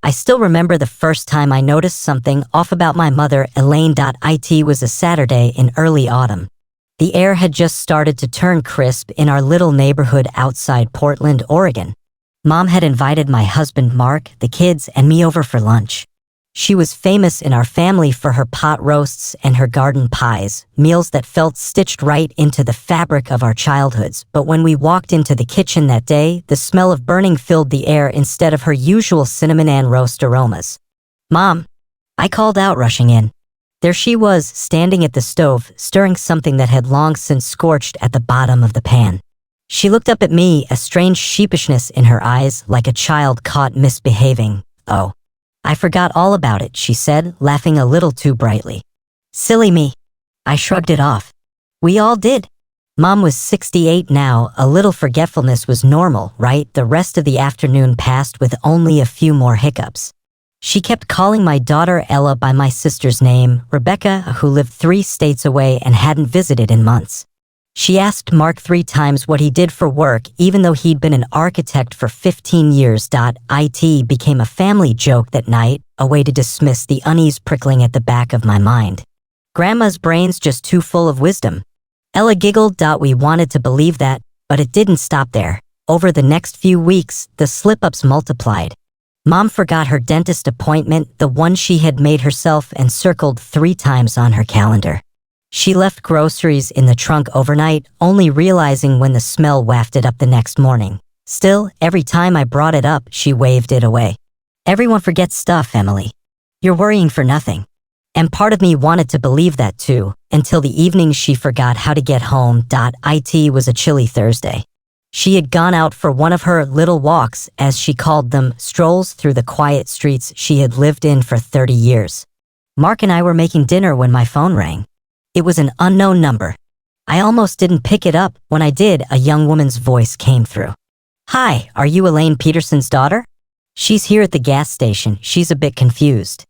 I still remember the first time I noticed something off about my mother, Elaine. It was a Saturday in early autumn. The air had just started to turn crisp in our little neighborhood outside Portland, Oregon. Mom had invited my husband Mark, the kids, and me over for lunch. She was famous in our family for her pot roasts and her garden pies, meals that felt stitched right into the fabric of our childhoods. But when we walked into the kitchen that day, the smell of burning filled the air instead of her usual cinnamon and roast aromas. "Mom," I called out, rushing in. There she was, standing at the stove, stirring something that had long since scorched at the bottom of the pan. She looked up at me, a strange sheepishness in her eyes, like a child caught misbehaving. "Oh, I forgot all about it," she said, laughing a little too brightly. "Silly me." I shrugged it off. We all did. Mom was 68 now. A little forgetfulness was normal, right? The rest of the afternoon passed with only a few more hiccups. She kept calling my daughter Ella by my sister's name, Rebecca, who lived 3 states away and hadn't visited in months. She asked Mark 3 times what he did for work, even though he'd been an architect for 15 years. It became a family joke that night, a way to dismiss the unease prickling at the back of my mind. Grandma's brain's just too full of wisdom. Ella giggled. We wanted to believe that, but it didn't stop there. Over the next few weeks, the slip-ups multiplied. Mom forgot her dentist appointment, the one she had made herself and circled 3 times on her calendar. She left groceries in the trunk overnight, only realizing when the smell wafted up the next morning. Still, every time I brought it up, she waved it away. "Everyone forgets stuff, Emily. You're worrying for nothing." And part of me wanted to believe that too, until the evening she forgot how to get home. It was a chilly Thursday. She had gone out for one of her little walks, as she called them, strolls through the quiet streets she had lived in for 30 years. Mark and I were making dinner when my phone rang. It was an unknown number. I almost didn't pick it up. When I did, a young woman's voice came through. "Hi, are you Elaine Peterson's daughter? She's here at the gas station. She's a bit confused."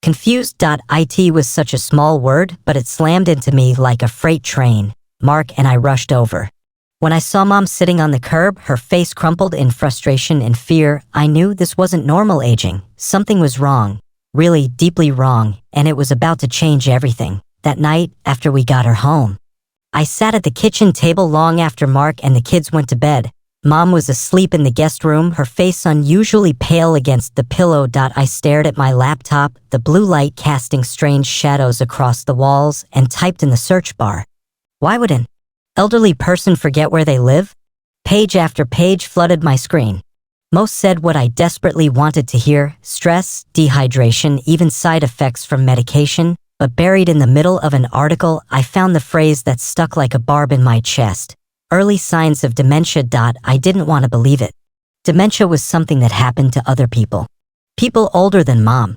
Confused. It was such a small word, but it slammed into me like a freight train. Mark and I rushed over. When I saw Mom sitting on the curb, her face crumpled in frustration and fear, I knew this wasn't normal aging. Something was wrong, really deeply wrong, and it was about to change everything. That night, after we got her home, I sat at the kitchen table long after Mark and the kids went to bed. Mom was asleep in the guest room, her face unusually pale against the pillow. I stared at my laptop, the blue light casting strange shadows across the walls, and typed in the search bar. Why would an elderly person forget where they live? Page after page flooded my screen. Most said what I desperately wanted to hear: stress, dehydration, even side effects from medication. But buried in the middle of an article, I found the phrase that stuck like a barb in my chest. Early signs of dementia. I didn't want to believe it. Dementia was something that happened to other people. People older than Mom.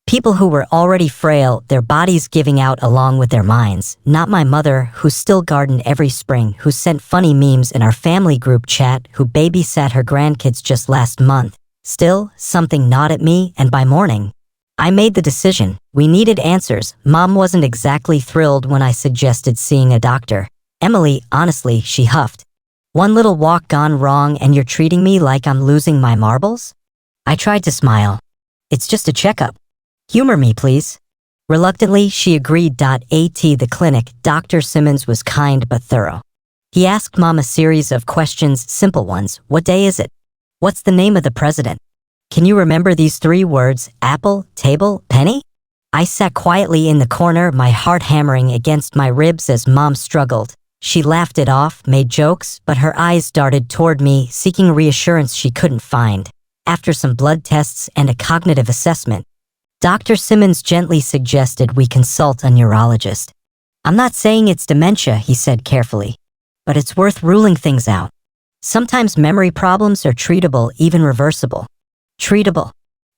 People who were already frail, their bodies giving out along with their minds. Not my mother, who still gardened every spring, who sent funny memes in our family group chat, who babysat her grandkids just last month. Still, something gnawed at me, and by morning, I made the decision. We needed answers. Mom wasn't exactly thrilled when I suggested seeing a doctor. "Emily, honestly," she huffed. "One little walk gone wrong and you're treating me like I'm losing my marbles?" I tried to smile. "It's just a checkup. Humor me, please." Reluctantly, she agreed. At the clinic, Dr. Simmons was kind but thorough. He asked Mom a series of questions, simple ones. "What day is it? What's the name of the president? Can you remember these 3 words? Apple, table, penny?" I sat quietly in the corner, my heart hammering against my ribs as Mom struggled. She laughed it off, made jokes, but her eyes darted toward me, seeking reassurance she couldn't find. After some blood tests and a cognitive assessment, Dr. Simmons gently suggested we consult a neurologist. "I'm not saying it's dementia," he said carefully, "but it's worth ruling things out. Sometimes memory problems are treatable, even reversible." Treatable.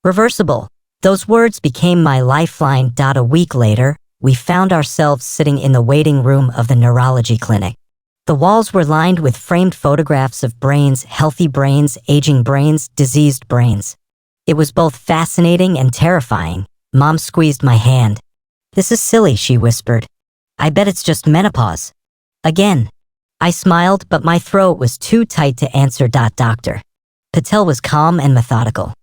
Reversible. Those words became my lifeline. A week later, we found ourselves sitting in the waiting room of the neurology clinic. The walls were lined with framed photographs of brains, healthy brains, aging brains, diseased brains. It was both fascinating and terrifying. Mom squeezed my hand. "This is silly," she whispered. "I bet it's just menopause." Again. I smiled, but my throat was too tight to answer. Doctor Patel was calm and methodical.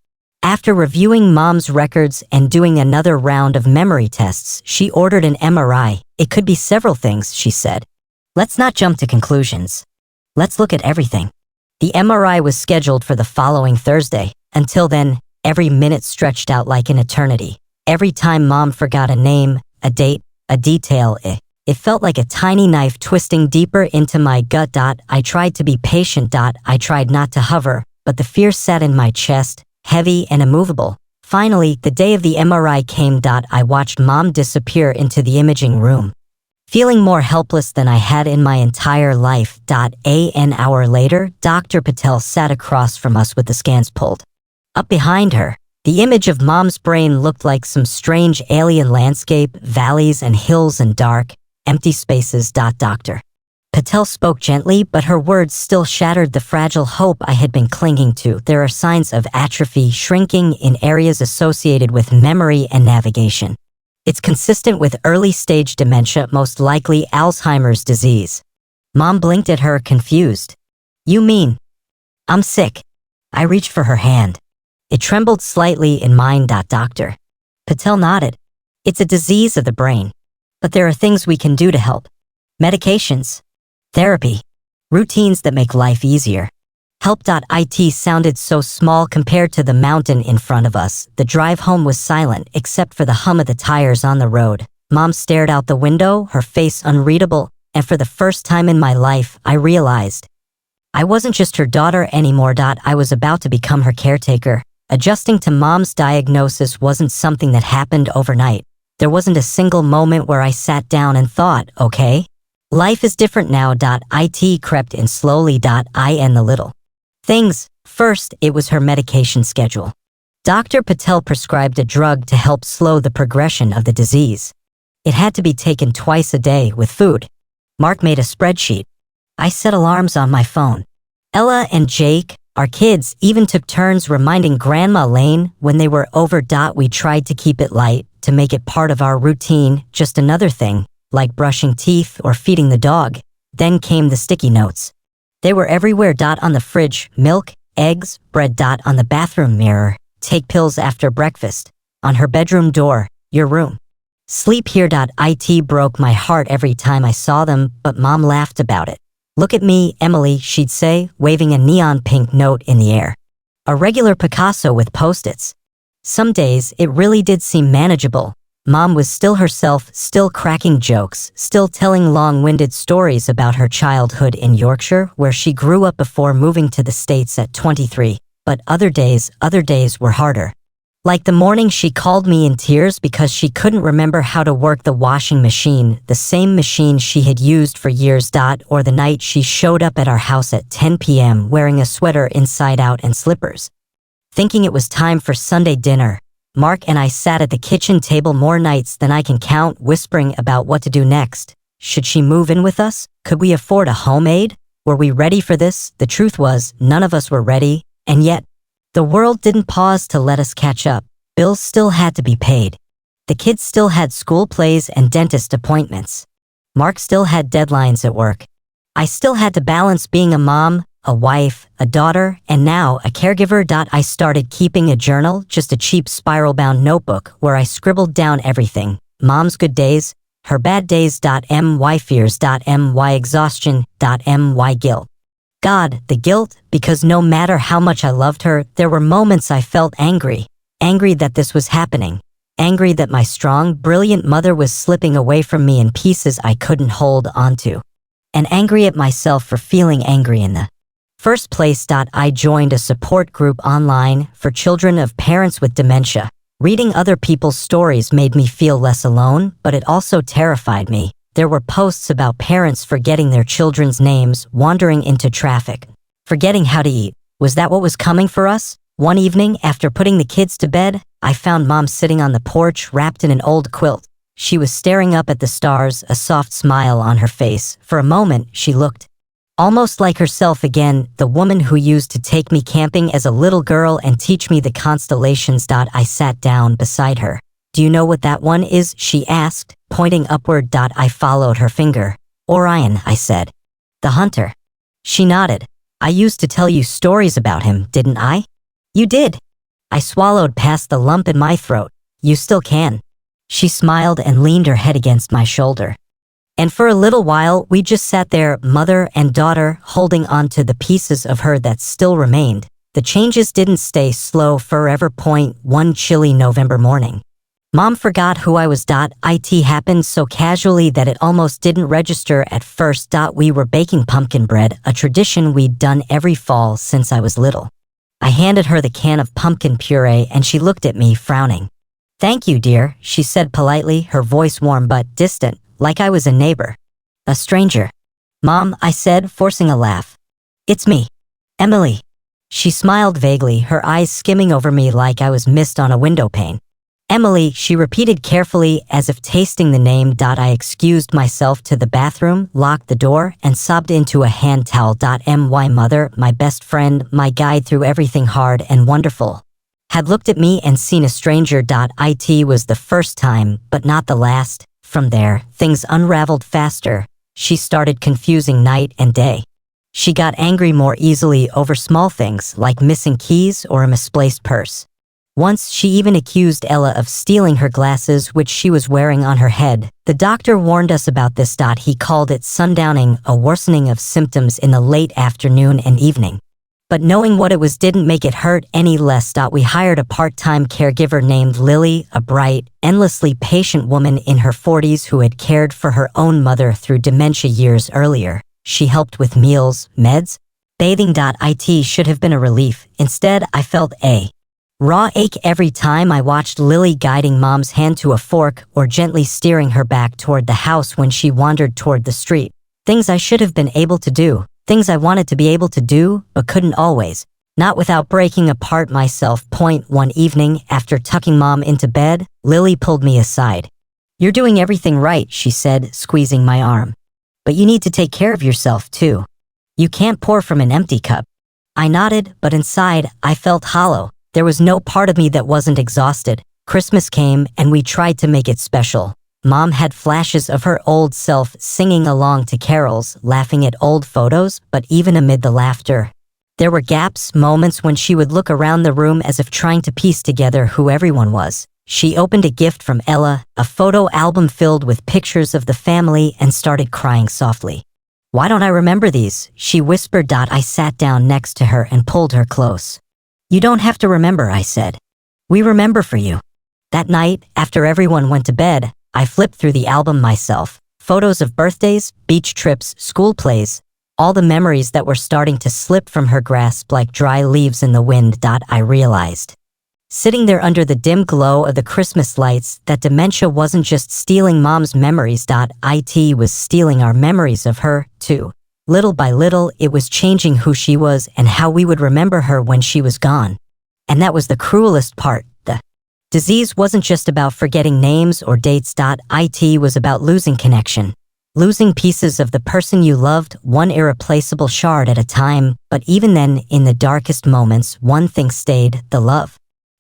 After reviewing Mom's records and doing another round of memory tests, she ordered an MRI. It could be several things, she said. Let's not jump to conclusions. Let's look at everything. The MRI was scheduled for the following Thursday. Until then, every minute stretched out like an eternity. Every time Mom forgot a name, a date, a detail, it felt like a tiny knife twisting deeper into my gut. I tried to be patient. I tried not to hover, but the fear sat in my chest, heavy and immovable. Finally, the day of the MRI came. I watched Mom disappear into the imaging room, feeling more helpless than I had in my entire life. An hour later, Dr. Patel sat across from us with the scans pulled up behind her. The image of Mom's brain looked like some strange alien landscape, valleys and hills and dark, empty spaces. Dr. Patel spoke gently, but her words still shattered the fragile hope I had been clinging to. There are signs of atrophy, shrinking in areas associated with memory and navigation. It's consistent with early-stage dementia, most likely Alzheimer's disease. Mom blinked at her, confused. You mean? I'm sick. I reached for her hand. It trembled slightly in mine. Dr. Patel nodded. It's a disease of the brain. But there are things we can do to help. Medications. Therapy. Routines that make life easier. Help. It sounded so small compared to the mountain in front of us. The drive home was silent except for the hum of the tires on the road. Mom stared out the window, her face unreadable, and for the first time in my life, I realized I wasn't just her daughter anymore. I was about to become her caretaker. Adjusting to Mom's diagnosis wasn't something that happened overnight. There wasn't a single moment where I sat down and thought, okay, life is different now. It crept in slowly. And the little things. First, it was her medication schedule. Dr. Patel prescribed a drug to help slow the progression of the disease. It had to be taken twice a day with food. Mark made a spreadsheet. I set alarms on my phone. Ella and Jake, our kids, even took turns reminding Grandma Lane when they were over. We tried to keep it light, to make it part of our routine, just another thing, like brushing teeth or feeding the dog. Then came the sticky notes. They were everywhere. On the fridge, milk, eggs, bread. On the bathroom mirror, take pills after breakfast. On her bedroom door, your room. Sleep here. It broke my heart every time I saw them, but Mom laughed about it. Look at me, Emily, she'd say, waving a neon pink note in the air. A regular Picasso with post-its. Some days, it really did seem manageable. Mom was still herself, still cracking jokes, still telling long-winded stories about her childhood in Yorkshire, where she grew up before moving to the States at 23. But other days were harder. Like the morning she called me in tears because she couldn't remember how to work the washing machine, the same machine she had used for years. Or the night she showed up at our house at 10 p.m. wearing a sweater inside out and slippers. Thinking it was time for Sunday dinner, Mark and I sat at the kitchen table more nights than I can count, whispering about what to do next. Should she move in with us? Could we afford a home aide? Were we ready for this? The truth was, none of us were ready, and yet, the world didn't pause to let us catch up. Bills still had to be paid. The kids still had school plays and dentist appointments. Mark still had deadlines at work. I still had to balance being a mom, a wife, a daughter, and now a caregiver. I started keeping a journal, just a cheap spiral-bound notebook where I scribbled down everything. Mom's good days, her bad days. My fears. My exhaustion. My guilt. God, the guilt, because no matter how much I loved her, there were moments I felt angry. Angry that this was happening. Angry that my strong, brilliant mother was slipping away from me in pieces I couldn't hold onto. And angry at myself for feeling angry in the first place. I joined a support group online for children of parents with dementia. Reading other people's stories made me feel less alone, but it also terrified me. There were posts about parents forgetting their children's names, wandering into traffic, forgetting how to eat. Was that what was coming for us? One evening, after putting the kids to bed, I found Mom sitting on the porch wrapped in an old quilt. She was staring up at the stars, a soft smile on her face. For a moment, she looked almost like herself again, the woman who used to take me camping as a little girl and teach me the constellations. I sat down beside her. Do you know what that one is? She asked, pointing upward. I followed her finger. Orion, I said. The hunter. She nodded. I used to tell you stories about him, didn't I? You did. I swallowed past the lump in my throat. You still can. She smiled and leaned her head against my shoulder. And for a little while, we just sat there, mother and daughter, holding on to the pieces of her that still remained. The changes didn't stay slow forever. One chilly November morning, Mom forgot who I was. It happened so casually that it almost didn't register at first. We were baking pumpkin bread, a tradition we'd done every fall since I was little. I handed her the can of pumpkin puree and she looked at me, frowning. Thank you, dear, she said politely, her voice warm but distant, like I was a neighbor. A stranger. Mom, I said, forcing a laugh. It's me. Emily. She smiled vaguely, her eyes skimming over me like I was mist on a window pane. Emily, she repeated carefully, as if tasting the name. I excused myself to the bathroom, locked the door, and sobbed into a hand towel. My mother, my best friend, my guide through everything hard and wonderful, had looked at me and seen a stranger. It was the first time, but not the last. From there, things unraveled faster. She started confusing night and day. She got angry more easily over small things like missing keys or a misplaced purse. Once she even accused Ella of stealing her glasses, which she was wearing on her head. The doctor warned us about this. He called it sundowning, a worsening of symptoms in the late afternoon and evening. But knowing what it was didn't make it hurt any less. We hired a part-time caregiver named Lily, a bright, endlessly patient woman in her 40s who had cared for her own mother through dementia years earlier. She helped with meals, meds, bathing. It should have been a relief. Instead, I felt a raw ache every time I watched Lily guiding Mom's hand to a fork or gently steering her back toward the house when she wandered toward the street. Things I should have been able to do, things I wanted to be able to do, but couldn't always, not without breaking apart myself. One evening, after tucking Mom into bed, Lily pulled me aside. You're doing everything right, she said, squeezing my arm. But you need to take care of yourself, too. You can't pour from an empty cup. I nodded, but inside, I felt hollow. There was no part of me that wasn't exhausted. Christmas came, and we tried to make it special. Mom had flashes of her old self singing along to carols, laughing at old photos, but even amid the laughter, there were gaps, moments when she would look around the room as if trying to piece together who everyone was. She opened a gift from Ella, a photo album filled with pictures of the family, and started crying softly. Why don't I remember these? She whispered. I sat down next to her and pulled her close. You don't have to remember, I said. We remember for you. That night, after everyone went to bed, I flipped through the album myself. Photos of birthdays, beach trips, school plays, all the memories that were starting to slip from her grasp like dry leaves in the wind. I realized, sitting there under the dim glow of the Christmas lights, that dementia wasn't just stealing Mom's memories. It was stealing our memories of her, too. Little by little, it was changing who she was and how we would remember her when she was gone. And that was the cruelest part. The disease wasn't just about forgetting names or dates. It was about losing connection. Losing pieces of the person you loved, one irreplaceable shard at a time. But even then, in the darkest moments, one thing stayed: the love.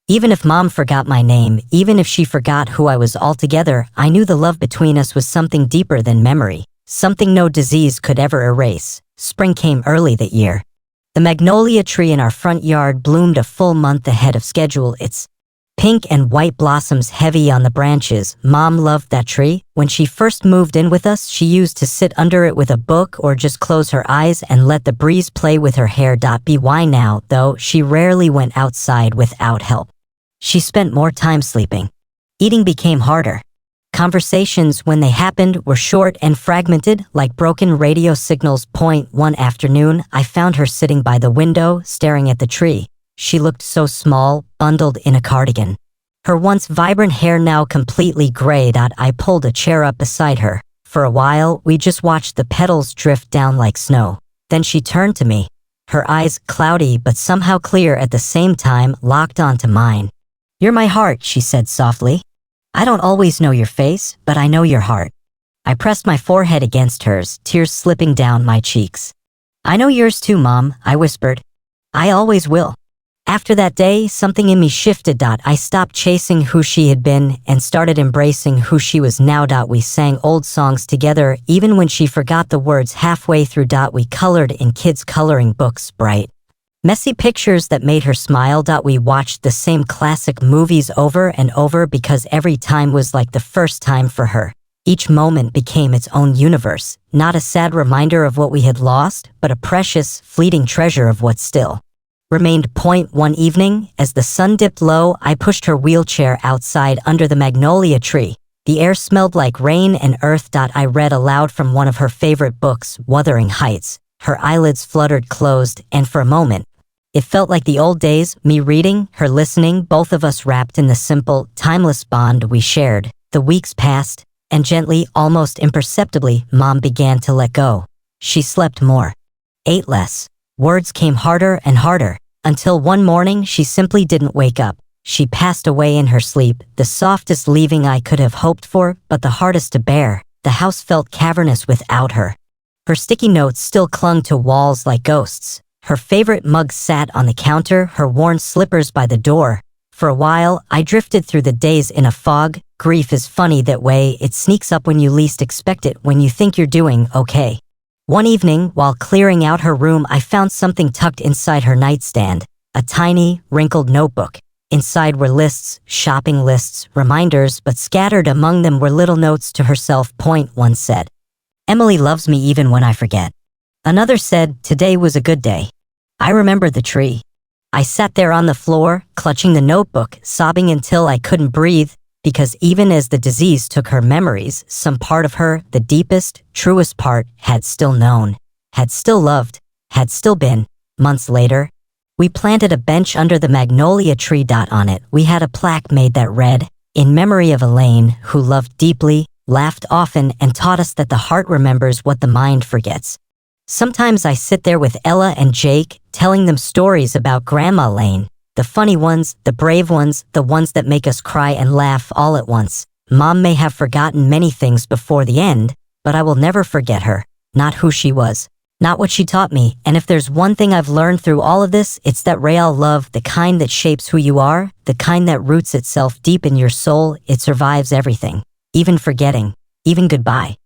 Even if Mom forgot my name, even if she forgot who I was altogether, I knew the love between us was something deeper than memory, something no disease could ever erase. Spring came early that year. The magnolia tree in our front yard bloomed a full month ahead of schedule, its pink and white blossoms heavy on the branches. Mom loved that tree. When she first moved in with us, she used to sit under it with a book or just close her eyes and let the breeze play with her hair. By now, though, she rarely went outside without help. She spent more time sleeping. Eating became harder. Conversations, when they happened, were short and fragmented, like broken radio signals. One afternoon, I found her sitting by the window, staring at the tree. She looked so small, bundled in a cardigan. Her once vibrant hair now completely gray. I pulled a chair up beside her. For a while, we just watched the petals drift down like snow. Then she turned to me. Her eyes, cloudy but somehow clear at the same time, locked onto mine. You're my heart, she said softly. I don't always know your face, but I know your heart. I pressed my forehead against hers, tears slipping down my cheeks. I know yours too, Mom, I whispered. I always will. After that day, something in me shifted. I stopped chasing who she had been and started embracing who she was now. We sang old songs together, even when she forgot the words halfway through. We colored in kids' coloring books, bright Messy pictures that made her smile. We watched the same classic movies over and over because every time was like the first time for her. Each moment became its own universe, not a sad reminder of what we had lost, but a precious, fleeting treasure of what still remained. One evening, as the sun dipped low, I pushed her wheelchair outside under the magnolia tree. The air smelled like rain and earth. I read aloud from one of her favorite books, Wuthering Heights. Her eyelids fluttered closed, and for a moment, it felt like the old days, me reading, her listening, both of us wrapped in the simple, timeless bond we shared. The weeks passed, and gently, almost imperceptibly, Mom began to let go. She slept more, ate less. Words came harder and harder, until one morning she simply didn't wake up. She passed away in her sleep, the softest leaving I could have hoped for, but the hardest to bear. The house felt cavernous without her. Her sticky notes still clung to walls like ghosts. Her favorite mug sat on the counter, her worn slippers by the door. For a while, I drifted through the days in a fog. Grief is funny that way, it sneaks up when you least expect it, when you think you're doing okay. One evening, while clearing out her room, I found something tucked inside her nightstand, a tiny, wrinkled notebook. Inside were lists, shopping lists, reminders, but scattered among them were little notes to herself. One said, "Emily loves me even when I forget." Another said, "Today was a good day." I remembered the tree. I sat there on the floor, clutching the notebook, sobbing until I couldn't breathe, because even as the disease took her memories, some part of her, the deepest, truest part, had still known, had still loved, had still been. Months later, we planted a bench under the magnolia tree. On it, we had a plaque made that read, "In memory of Elaine, who loved deeply, laughed often, and taught us that the heart remembers what the mind forgets." Sometimes I sit there with Ella and Jake, telling them stories about Grandma Elaine. The funny ones, the brave ones, the ones that make us cry and laugh all at once. Mom may have forgotten many things before the end, but I will never forget her. Not who she was, not what she taught me. And if there's one thing I've learned through all of this, it's that real love, the kind that shapes who you are, the kind that roots itself deep in your soul, it survives everything. Even forgetting, even goodbye.